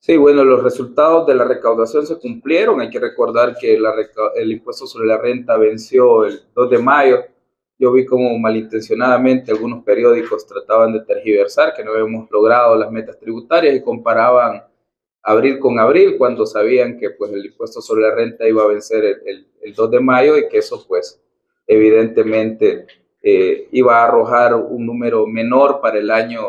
Sí, bueno, los resultados de la recaudación se cumplieron. Hay que recordar que el impuesto sobre la renta venció el 2 de mayo. Yo vi como malintencionadamente algunos periódicos trataban de tergiversar que no habíamos logrado las metas tributarias y comparaban abril con abril cuando sabían que pues, el impuesto sobre la renta iba a vencer el 2 de mayo y que eso pues evidentemente iba a arrojar un número menor para el año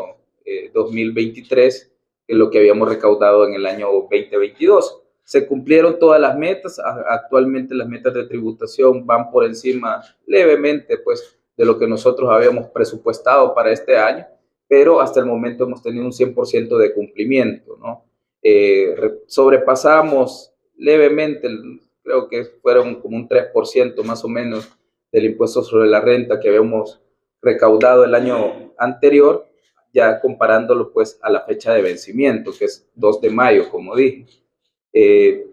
2023 que lo que habíamos recaudado en el año 2022. Se cumplieron todas las metas, actualmente las metas de tributación van por encima levemente pues, de lo que nosotros habíamos presupuestado para este año, pero hasta el momento hemos tenido un 100% de cumplimiento, ¿no? Sobrepasamos levemente, creo que fueron como un 3% más o menos del impuesto sobre la renta que habíamos recaudado el año anterior, ya comparándolo pues a la fecha de vencimiento, que es 2 de mayo, como dije. Eh,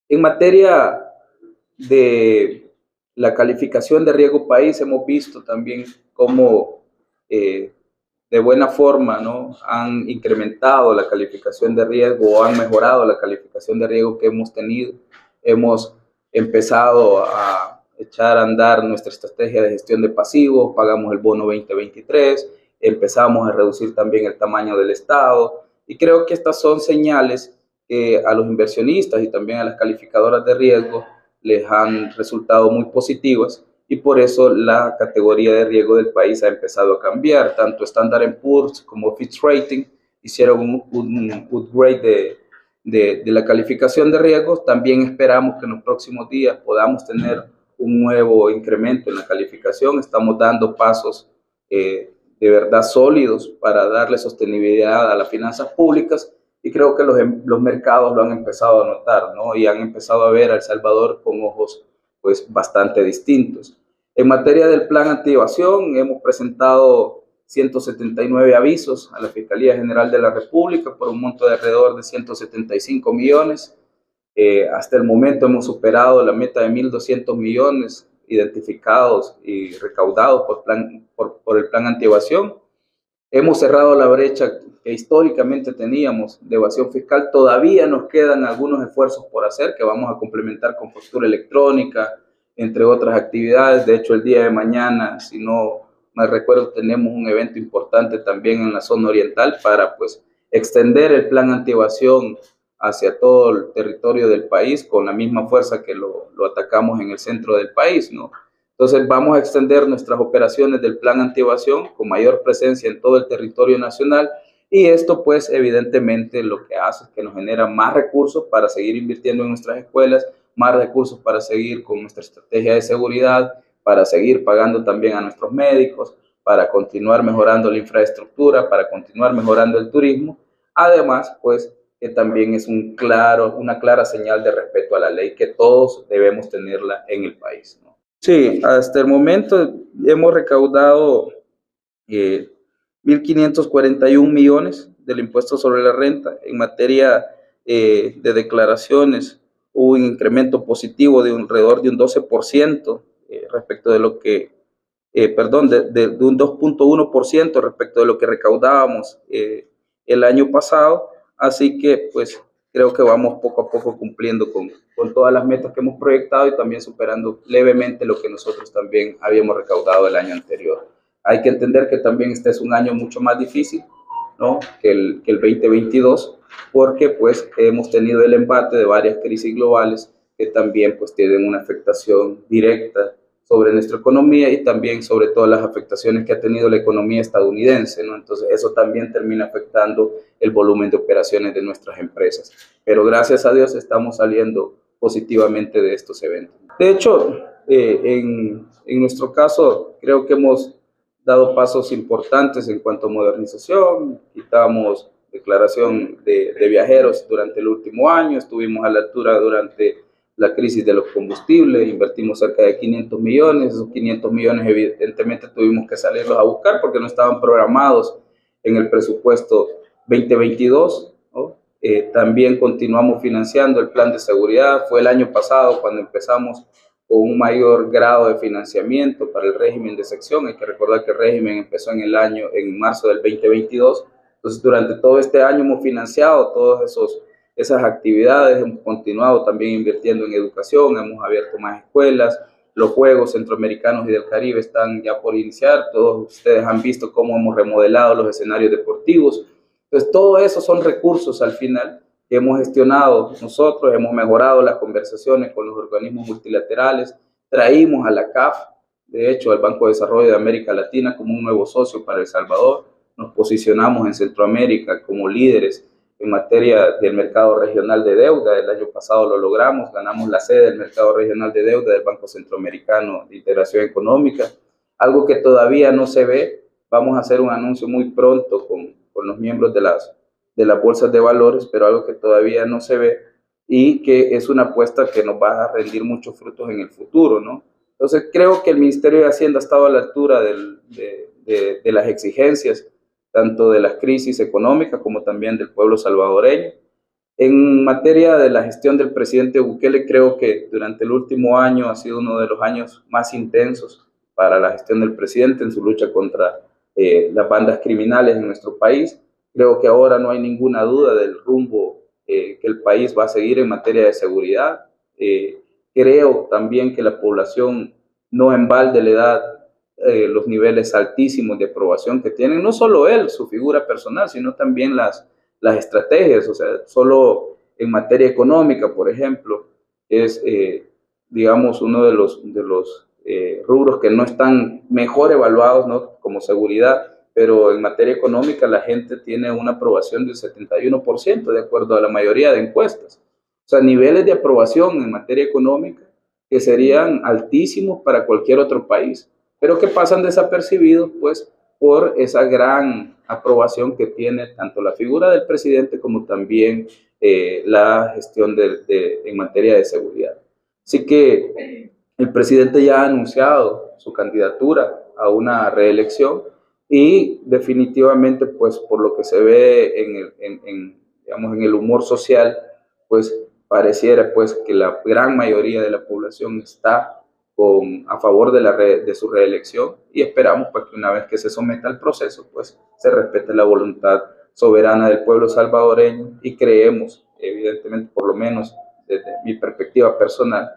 en materia de la calificación de riesgo país, hemos visto también cómo de buena forma, ¿no? Han incrementado la calificación de riesgo o han mejorado la calificación de riesgo que hemos tenido. Hemos empezado a echar a andar nuestra estrategia de gestión de pasivos, pagamos el bono 2023, empezamos a reducir también el tamaño del Estado y creo que estas son señales que a los inversionistas y también a las calificadoras de riesgo les han resultado muy positivas y por eso la categoría de riesgo del país ha empezado a cambiar. Tanto Standard Poor's como Fitch Rating hicieron un upgrade de la calificación de riesgos. También esperamos que en los próximos días podamos tener un nuevo incremento en la calificación. Estamos dando pasos de verdad sólidos para darle sostenibilidad a las finanzas públicas y creo que los mercados lo han empezado a notar, ¿no? Y han empezado a ver a El Salvador con ojos pues bastante distintos. En materia del plan antievasión, hemos presentado 179 avisos a la Fiscalía General de la República por un monto de alrededor de 175 millones. Hasta el momento hemos superado la meta de 1.200 millones identificados y recaudados por el plan antievasión. Hemos cerrado la brecha que históricamente teníamos de evasión fiscal. Todavía nos quedan algunos esfuerzos por hacer que vamos a complementar con factura electrónica, entre otras actividades. De hecho, el día de mañana, si no me recuerdo, tenemos un evento importante también en la zona oriental para pues extender el plan antievasión hacia todo el territorio del país con la misma fuerza que lo atacamos en el centro del país, ¿no? Entonces vamos a extender nuestras operaciones del plan antievasión con mayor presencia en todo el territorio nacional y esto pues evidentemente lo que hace es que nos genera más recursos para seguir invirtiendo en nuestras escuelas, más recursos para seguir con nuestra estrategia de seguridad, para seguir pagando también a nuestros médicos, para continuar mejorando la infraestructura, para continuar mejorando el turismo. Además, pues que también es una clara señal de respeto a la ley que todos debemos tenerla en el país, ¿no? Sí, hasta el momento hemos recaudado 1.541 millones del impuesto sobre la renta. En materia de declaraciones, hubo un incremento positivo de alrededor de un 12% respecto de lo que, de un 2.1% respecto de lo que recaudábamos el año pasado. Así que, pues, creo que vamos poco a poco cumpliendo con todas las metas que hemos proyectado y también superando levemente lo que nosotros también habíamos recaudado el año anterior. Hay que entender que también este es un año mucho más difícil, ¿no? que el 2022, porque pues hemos tenido el embate de varias crisis globales que también pues tienen una afectación directa sobre nuestra economía y también sobre todas las afectaciones que ha tenido la economía estadounidense, ¿no? Entonces eso también termina afectando el volumen de operaciones de nuestras empresas. Pero gracias a Dios estamos saliendo positivamente de estos eventos. De hecho, en nuestro caso creo que hemos dado pasos importantes en cuanto a modernización, quitamos declaración de viajeros durante el último año, estuvimos a la altura durante la crisis de los combustibles, invertimos cerca de 500 millones, esos 500 millones evidentemente tuvimos que salirlos a buscar porque no estaban programados en el presupuesto 2022, ¿no? También continuamos financiando el plan de seguridad, fue el año pasado cuando empezamos con un mayor grado de financiamiento para el régimen de sección. Hay que recordar que el régimen empezó en marzo del 2022. Entonces, durante todo este año hemos financiado todos esos esas actividades, hemos continuado también invirtiendo en educación, hemos abierto más escuelas, los Juegos Centroamericanos y del Caribe están ya por iniciar, todos ustedes han visto cómo hemos remodelado los escenarios deportivos. Entonces, todo eso son recursos al final que hemos gestionado nosotros, hemos mejorado las conversaciones con los organismos multilaterales, traímos a la CAF, de hecho, al Banco de Desarrollo de América Latina como un nuevo socio para El Salvador, nos posicionamos en Centroamérica como líderes en materia del mercado regional de deuda. El año pasado lo logramos, ganamos la sede del mercado regional de deuda del Banco Centroamericano de Integración Económica, algo que todavía no se ve. Vamos a hacer un anuncio muy pronto con los miembros de las bolsas de valores, pero algo que todavía no se ve y que es una apuesta que nos va a rendir muchos frutos en el futuro, ¿no? Entonces creo que el Ministerio de Hacienda ha estado a la altura de las exigencias, tanto de las crisis económicas como también del pueblo salvadoreño. En materia de la gestión del presidente Bukele, creo que durante el último año ha sido uno de los años más intensos para la gestión del presidente en su lucha contra las bandas criminales en nuestro país. Creo que ahora no hay ninguna duda del rumbo que el país va a seguir en materia de seguridad. Creo también que la población no en balde le da los niveles altísimos de aprobación que tienen, no solo él, su figura personal, sino también las estrategias. O sea, solo en materia económica, por ejemplo, es, digamos, uno de los rubros que no están mejor evaluados, ¿no?, como seguridad, pero en materia económica la gente tiene una aprobación del 71%, de acuerdo a la mayoría de encuestas. O sea, niveles de aprobación en materia económica que serían altísimos para cualquier otro país, pero que pasan desapercibidos, pues, por esa gran aprobación que tiene tanto la figura del presidente como también la gestión en materia de seguridad. Así que el presidente ya ha anunciado su candidatura a una reelección y definitivamente, pues, por lo que se ve digamos, en el humor social, pues pareciera, pues, que la gran mayoría de la población está a favor de su reelección, y esperamos, pues, que una vez que se someta al proceso, pues se respete la voluntad soberana del pueblo salvadoreño, y creemos, evidentemente, por lo menos desde mi perspectiva personal,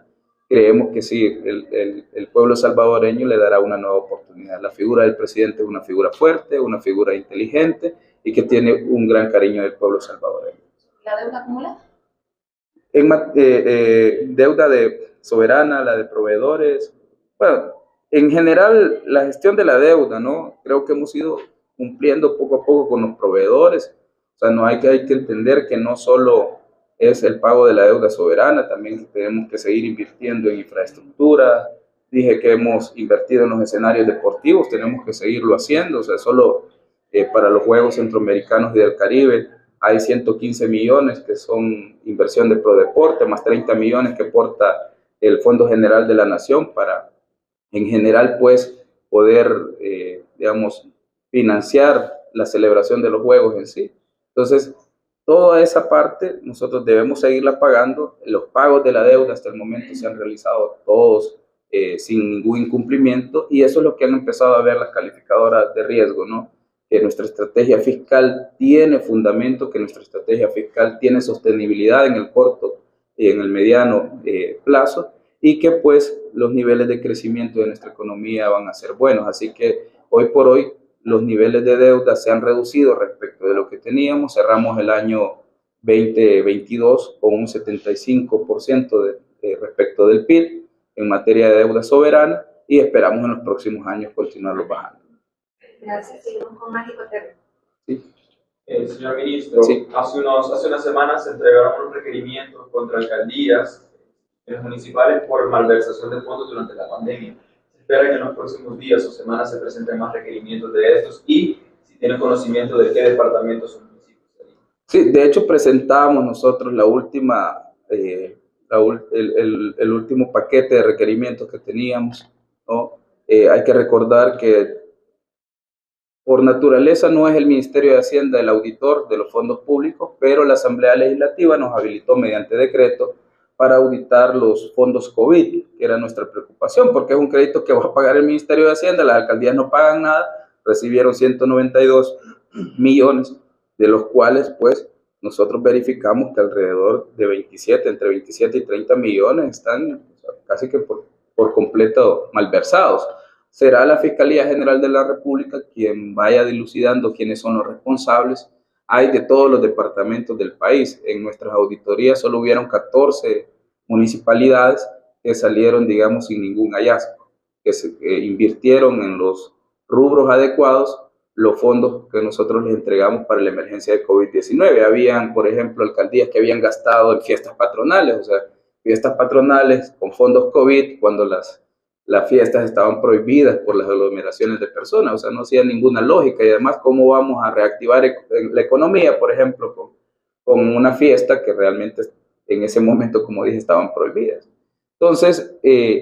creemos que sí, el pueblo salvadoreño le dará una nueva oportunidad. La figura del presidente es una figura fuerte, una figura inteligente y que tiene un gran cariño del pueblo salvadoreño. ¿La deuda acumulada? Deuda soberana, la de proveedores. Bueno, en general la gestión de la deuda, ¿no? Creo que hemos ido cumpliendo poco a poco con los proveedores. O sea, no hay que entender que no solo es el pago de la deuda soberana, también tenemos que seguir invirtiendo en infraestructura. Dije que hemos invertido en los escenarios deportivos, tenemos que seguirlo haciendo. O sea, solo para los Juegos Centroamericanos y del Caribe hay 115 millones que son inversión de Prodeporte, más 30 millones que aporta el Fondo General de la Nación para, en general, pues, poder, digamos, financiar la celebración de los Juegos en sí. Entonces, toda esa parte nosotros debemos seguirla pagando. Los pagos de la deuda hasta el momento se han realizado todos sin ningún incumplimiento, y eso es lo que han empezado a ver las calificadoras de riesgo, ¿no? Que nuestra estrategia fiscal tiene fundamento, que nuestra estrategia fiscal tiene sostenibilidad en el corto y en el mediano plazo, y que, pues, los niveles de crecimiento de nuestra economía van a ser buenos. Así que hoy por hoy los niveles de deuda se han reducido respecto de lo que teníamos. Cerramos el año 2022 con un 75% respecto del PIB en materia de deuda soberana, y esperamos en los próximos años continuarlo bajando. Gracias. Seguimos con Mágico Terry. Sí. Señor ministro, sí. Hace unas semanas se entregaron unos requerimientos contra alcaldías municipales por malversación de fondos durante la pandemia. Se espera que en los próximos días o semanas se presenten más requerimientos de estos, y si tienen conocimiento de qué departamentos o municipios serían. Sí, de hecho presentamos nosotros el último paquete de requerimientos que teníamos, ¿no? Hay que recordar que por naturaleza no es el Ministerio de Hacienda el auditor de los fondos públicos, pero la Asamblea Legislativa nos habilitó mediante decreto para auditar los fondos COVID, que era nuestra preocupación, porque es un crédito que va a pagar el Ministerio de Hacienda, las alcaldías no pagan nada, recibieron 192 millones, de los cuales, pues, nosotros verificamos que alrededor de 27, entre 27 y 30 millones están, o sea, casi que por completo malversados. Será la Fiscalía General de la República quien vaya dilucidando quiénes son los responsables. Hay de todos los departamentos del país. En nuestras auditorías solo hubieron 14 municipalidades que salieron, digamos, sin ningún hallazgo, que se invirtieron en los rubros adecuados los fondos que nosotros les entregamos para la emergencia de COVID-19. Habían, por ejemplo, alcaldías que habían gastado en fiestas patronales, o sea, fiestas patronales con fondos COVID cuando las fiestas estaban prohibidas por las aglomeraciones de personas, o sea, no hacía ninguna lógica. Y además, ¿cómo vamos a reactivar la economía, por ejemplo, con una fiesta que realmente en ese momento, como dije, estaban prohibidas? Entonces,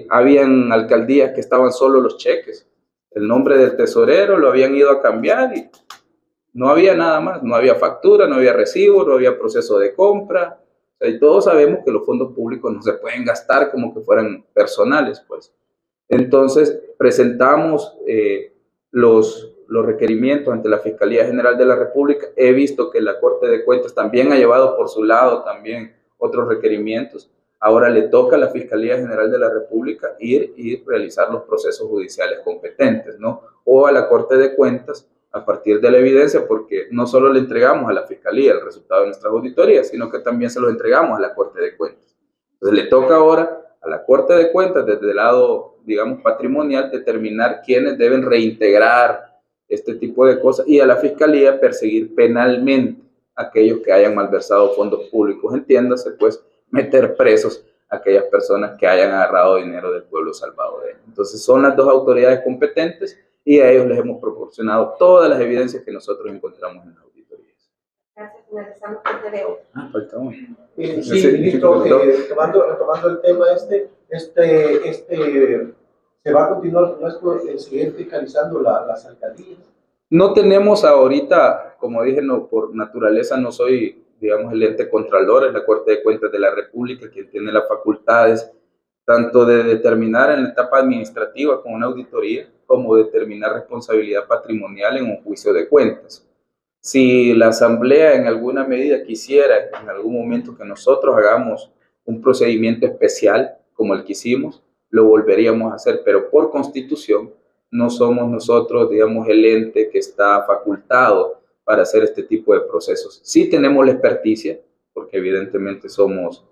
habían alcaldías que estaban solo los cheques, el nombre del tesorero lo habían ido a cambiar y no había nada más, no había factura, no había recibo, no había proceso de compra. O sea, y todos sabemos que los fondos públicos no se pueden gastar como que fueran personales, pues. Entonces, presentamos los requerimientos ante la Fiscalía General de la República. He visto que la Corte de Cuentas también ha llevado por su lado también otros requerimientos. Ahora le toca a la Fiscalía General de la República ir y realizar los procesos judiciales competentes, ¿no? O a la Corte de Cuentas a partir de la evidencia, porque no solo le entregamos a la Fiscalía el resultado de nuestras auditorías, sino que también se lo entregamos a la Corte de Cuentas. Entonces le toca ahora a la Corte de Cuentas, desde el lado, digamos, patrimonial, determinar quiénes deben reintegrar este tipo de cosas, y a la Fiscalía perseguir penalmente a aquellos que hayan malversado fondos públicos. Entiéndase, pues, meter presos a aquellas personas que hayan agarrado dinero del pueblo salvadoreño. Entonces son las dos autoridades competentes y a ellos les hemos proporcionado todas las evidencias que nosotros encontramos en las auditorías. Gracias, finalizamos con TVO. Falta uno. Sí, ministro, retomando el tema ¿se va a continuar con esto, seguir fiscalizando las alcaldías? No tenemos ahorita, como dije, no, por naturaleza no soy, digamos, el ente contralor, es la Corte de Cuentas de la República quien tiene las facultades tanto de determinar en la etapa administrativa con una auditoría, como determinar responsabilidad patrimonial en un juicio de cuentas. Si la Asamblea en alguna medida quisiera en algún momento que nosotros hagamos un procedimiento especial como el que hicimos, lo volveríamos a hacer, pero por Constitución no somos nosotros, digamos, el ente que está facultado para hacer este tipo de procesos. Sí tenemos la experticia, porque evidentemente somos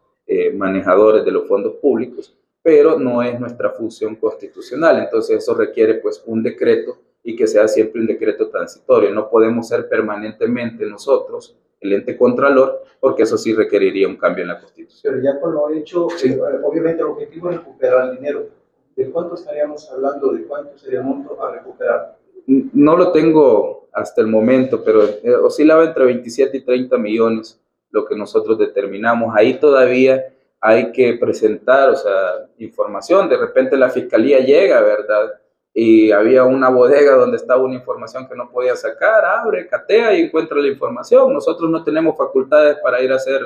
manejadores de los fondos públicos, pero no es nuestra función constitucional. Entonces eso requiere pues un decreto y que sea siempre un decreto transitorio. No podemos ser permanentemente nosotros el ente contralor, porque eso sí requeriría un cambio en la Constitución. Pero ya con lo hecho, sí. Obviamente el objetivo es recuperar el dinero. ¿De cuánto estaríamos hablando? ¿De cuánto sería el monto a recuperar? No lo tengo hasta el momento, pero oscilaba entre 27 y 30 millones lo que nosotros determinamos. Ahí todavía hay que presentar, o sea, información. De repente la Fiscalía llega, ¿verdad? Y había una bodega donde estaba una información que no podía sacar, abre, catea y encuentra la información. Nosotros no tenemos facultades para ir a hacer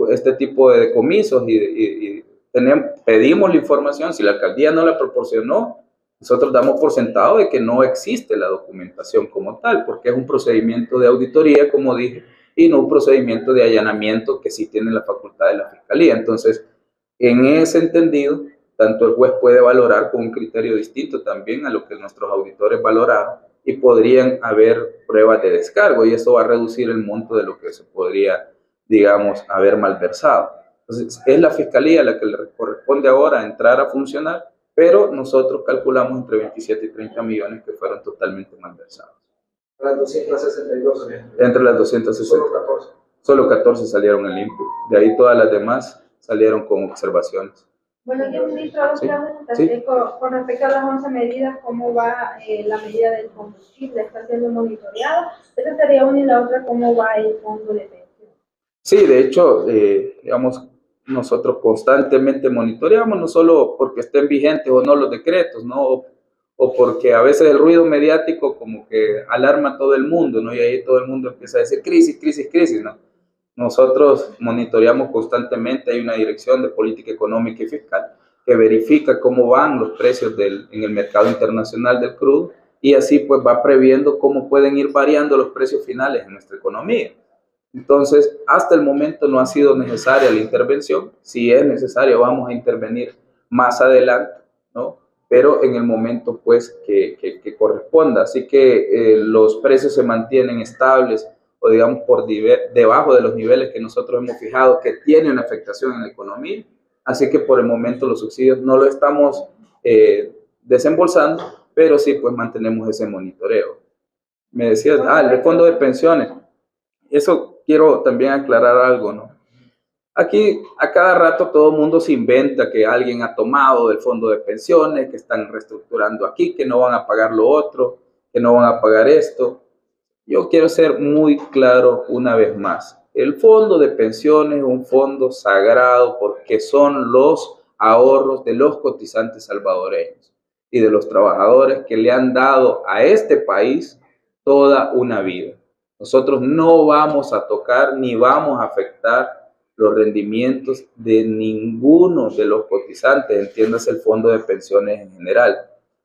este tipo de decomisos y pedimos la información. Si la alcaldía no la proporcionó, nosotros damos por sentado de que no existe la documentación como tal, porque es un procedimiento de auditoría, como dije, y no un procedimiento de allanamiento que sí tiene la facultad de la Fiscalía. Entonces, en ese entendido, tanto el juez puede valorar con un criterio distinto también a lo que nuestros auditores valoraron, y podrían haber pruebas de descargo, y eso va a reducir el monto de lo que se podría, digamos, haber malversado. Entonces, es la Fiscalía la que le corresponde ahora entrar a funcionar, pero nosotros calculamos entre 27 y 30 millones que fueron totalmente malversados. Las 262. Entre las 260. Solo 14. Solo 14 salieron en limpio. De ahí todas las demás salieron con observaciones. Bueno, yo, ministro, dos preguntas. Sí. Con respecto a las 11 medidas, ¿cómo va la medida del combustible? ¿Está siendo monitoreada? Esa sería una, y la otra, ¿cómo va el fondo de pensión? Sí, de hecho, digamos, nosotros constantemente monitoreamos, no solo porque estén vigentes o no los decretos, ¿no? O porque a veces el ruido mediático como que alarma a todo el mundo, ¿no? Y ahí todo el mundo empieza a decir crisis, crisis, crisis, ¿no? Nosotros monitoreamos constantemente, hay una dirección de política económica y fiscal que verifica cómo van los precios en el mercado internacional del crudo, y así pues va previendo cómo pueden ir variando los precios finales en nuestra economía. Entonces, hasta el momento no ha sido necesaria la intervención. Si es necesario, vamos a intervenir más adelante, ¿no? Pero en el momento pues que corresponda. Así que los precios se mantienen estables o digamos debajo de los niveles que nosotros hemos fijado que tiene una afectación en la economía. Así que por el momento los subsidios no lo estamos desembolsando, pero sí pues mantenemos ese monitoreo. Me decías, el fondo de pensiones. Eso quiero también aclarar algo, ¿no? Aquí a cada rato todo el mundo se inventa que alguien ha tomado del fondo de pensiones, que están reestructurando aquí, que no van a pagar lo otro, que no van a pagar esto. Yo quiero ser muy claro una vez más. El fondo de pensiones es un fondo sagrado porque son los ahorros de los cotizantes salvadoreños y de los trabajadores que le han dado a este país toda una vida. Nosotros no vamos a tocar ni vamos a afectar los rendimientos de ninguno de los cotizantes, entiéndase el fondo de pensiones en general.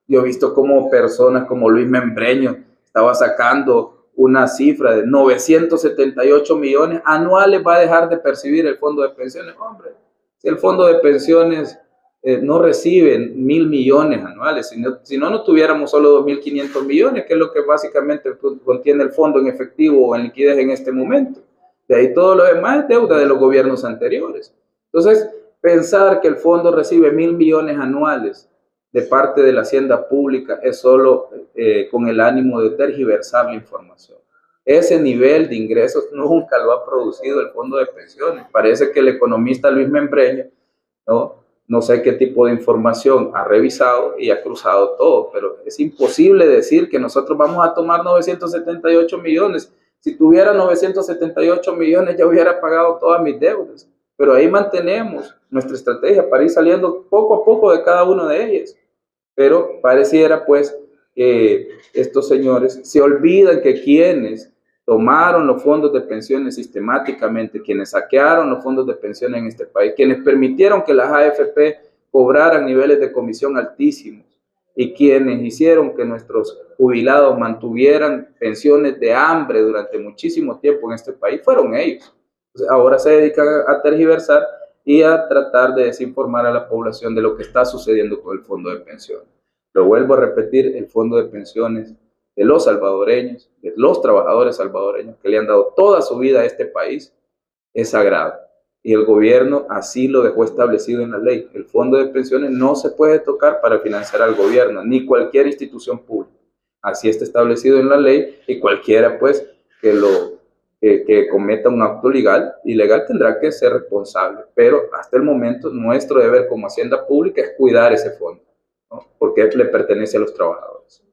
Yo he visto cómo personas como Luis Membreño estaba sacando una cifra de 978 millones anuales, va a dejar de percibir el fondo de pensiones. Hombre, si el fondo de pensiones no recibe 1.000 millones anuales, si no tuviéramos solo 2.500 millones, que es lo que básicamente contiene el fondo en efectivo o en liquidez en este momento. De ahí todo lo demás es deuda de los gobiernos anteriores. Entonces, pensar que el fondo recibe 1.000 millones anuales de parte de la hacienda pública es solo con el ánimo de tergiversar la información. Ese nivel de ingresos nunca lo ha producido el fondo de pensiones. Parece que el economista Luis Membreño, no sé qué tipo de información ha revisado y ha cruzado todo, pero es imposible decir que nosotros vamos a tomar 978 millones. Si tuviera 978 millones ya hubiera pagado todas mis deudas, pero ahí mantenemos nuestra estrategia para ir saliendo poco a poco de cada una de ellas. Pero pareciera pues que estos señores se olvidan que quienes tomaron los fondos de pensiones sistemáticamente, quienes saquearon los fondos de pensiones en este país, quienes permitieron que las AFP cobraran niveles de comisión altísimos y quienes hicieron que nuestros jubilados mantuvieran pensiones de hambre durante muchísimo tiempo en este país, fueron ellos. Entonces, ahora se dedican a tergiversar y a tratar de desinformar a la población de lo que está sucediendo con el fondo de pensiones. Lo vuelvo a repetir, el fondo de pensiones de los salvadoreños, de los trabajadores salvadoreños que le han dado toda su vida a este país, es sagrado. Y el gobierno así lo dejó establecido en la ley. El fondo de pensiones no se puede tocar para financiar al gobierno, ni cualquier institución pública. Así está establecido en la ley y cualquiera pues que cometa un acto ilegal tendrá que ser responsable. Pero hasta el momento nuestro deber como hacienda pública es cuidar ese fondo, ¿no? Porque le pertenece a los trabajadores.